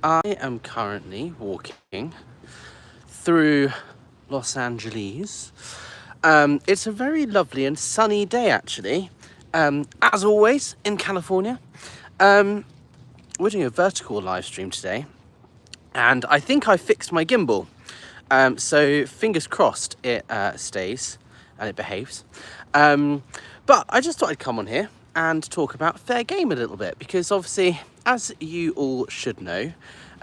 I am currently walking through Los Angeles. It's a very lovely and sunny day, actually. As always, in California. We're doing a vertical live stream today, and I think I fixed my gimbal. So fingers crossed it stays and it behaves. But I just thought I'd come on here and talk about Fair Game a little bit, because obviously, as you all should know,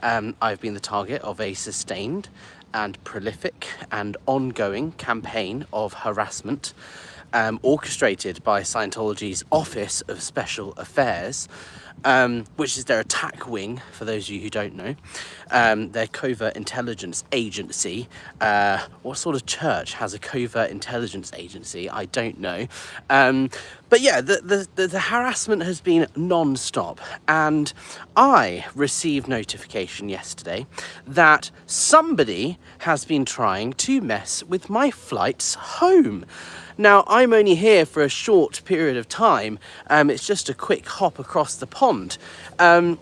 I've been the target of a sustained and prolific and ongoing campaign of harassment orchestrated by Scientology's Office of Special Affairs, which is their attack wing, for those of you who don't know, their covert intelligence agency. What sort of church has a covert intelligence agency? I don't know. But yeah, the harassment has been non-stop, and I received notification yesterday that somebody has been trying to mess with my flights home. Now, I'm only here for a short period of time. It's just a quick hop across the pond. And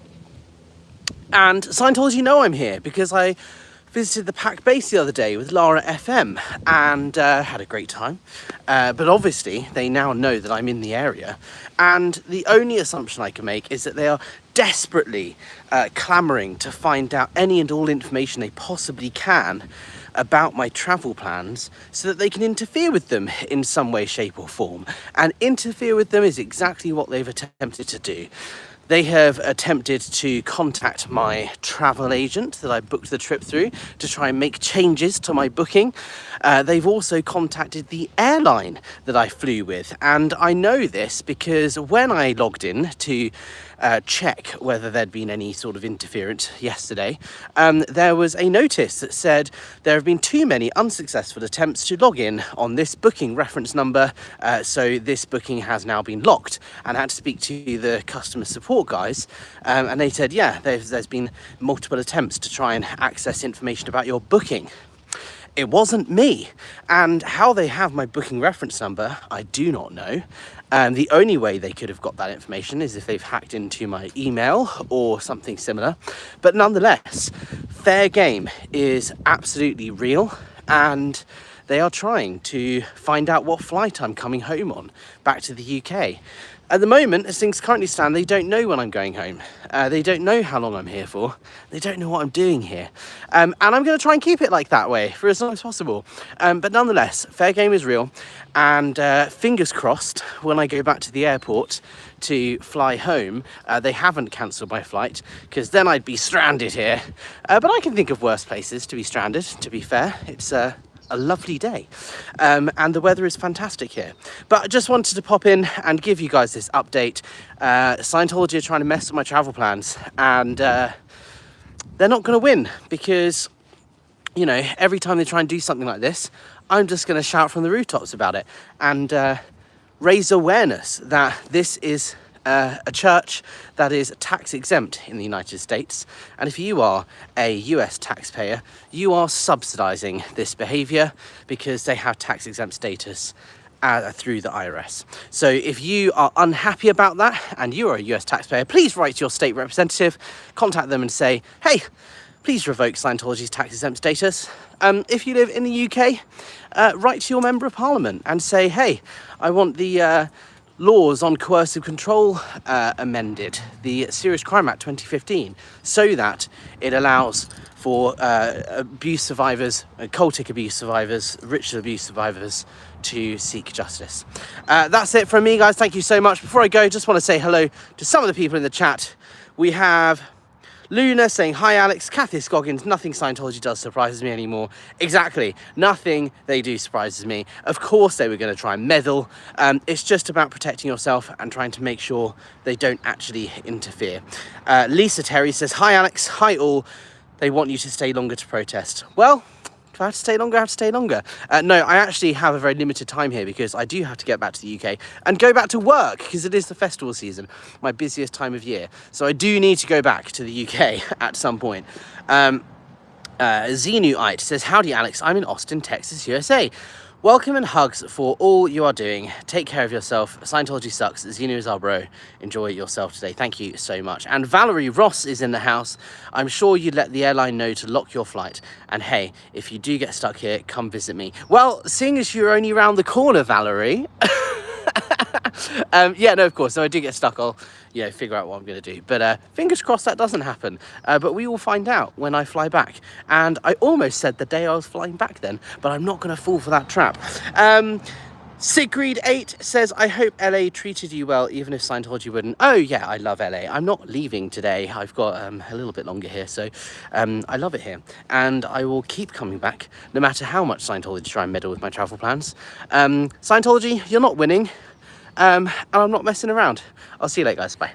Scientology know I'm here because I visited the Pack Base the other day with Lara FM and had a great time. But obviously, they now know that I'm in the area. And the only assumption I can make is that they are desperately clamouring to find out any and all information they possibly can about my travel plans so that they can interfere with them in some way, shape or form. And interfere with them is exactly what they've attempted to do. They have attempted to contact my travel agent that I booked the trip through to try and make changes to my booking. They've also contacted the airline that I flew with. And I know this because when I logged in to check whether there'd been any sort of interference yesterday, there was a notice that said there have been too many unsuccessful attempts to log in on this booking reference number, so this booking has now been locked. And I had to speak to the customer support guys, and they said, yeah, there's been multiple attempts to try and access information about your booking. It wasn't me, and how they have my booking reference number, I do not know. The only way they could have got that information is if they've hacked into my email or something similar. But nonetheless, Fair Game is absolutely real, and they are trying to find out what flight I'm coming home on back to the UK. At the moment, as things currently stand, they don't know when I'm going home. They don't know how long I'm here for. They don't know what I'm doing here. And I'm going to try and keep it like that way for as long as possible. But nonetheless, Fair Game is real. And fingers crossed, when I go back to the airport to fly home, they haven't cancelled my flight, because then I'd be stranded here. But I can think of worse places to be stranded, to be fair. It's a lovely day, and the weather is fantastic here. But I just wanted to pop in and give you guys this update. Scientology are trying to mess with my travel plans, and they're not going to win, because, you know, every time they try and do something like this, I'm just going to shout from the rooftops about it and raise awareness that this is a church that is tax exempt in the United States, and if you are a US taxpayer, you are subsidizing this behavior because they have tax exempt status through the IRS. So if you are unhappy about that and you are a US taxpayer, please write to your state representative, contact them and say, hey, please revoke Scientology's tax exempt status. If you live in the UK, write to your member of parliament and say, hey, I want the laws on coercive control amended, the Serious Crime Act 2015, so that it allows for abuse survivors, cultic abuse survivors, ritual abuse survivors to seek justice. That's it from me, guys. Thank you so much. Before I go, just want to say hello to some of the people in the chat. We have Luna saying, hi Alex, Kathy Scoggins, nothing Scientology does surprises me anymore. Exactly, nothing they do surprises me. Of course they were going to try and meddle. It's just about protecting yourself and trying to make sure they don't actually interfere. Lisa Terry says, hi Alex, hi all. They want you to stay longer to protest. Well, if I have to stay longer, I have to stay longer. No, I actually have a very limited time here because I do have to get back to the UK and go back to work because it is the festival season, my busiest time of year. So I do need to go back to the UK at some point. Xenuite says, howdy Alex, I'm in Austin, Texas, USA. Welcome and hugs for all you are doing. Take care of yourself. Scientology sucks. Zeno is our bro. Enjoy yourself today. Thank you so much. And Valerie Ross is in the house. I'm sure you'd let the airline know to lock your flight. And hey, if you do get stuck here, come visit me. Well, seeing as you're only round the corner, Valerie. Yeah, no, of course. So I do get stuck, I'll, figure out what I'm going to do. But fingers crossed that doesn't happen. But we will find out when I fly back. And I almost said the day I was flying back then, but I'm not going to fall for that trap. Sigrid8 says, I hope LA treated you well, even if Scientology wouldn't. Oh, yeah, I love LA. I'm not leaving today. I've got a little bit longer here, so I love it here. And I will keep coming back, no matter how much Scientology try and meddle with my travel plans. Scientology, you're not winning. And I'm not messing around. I'll see you later, guys. Bye.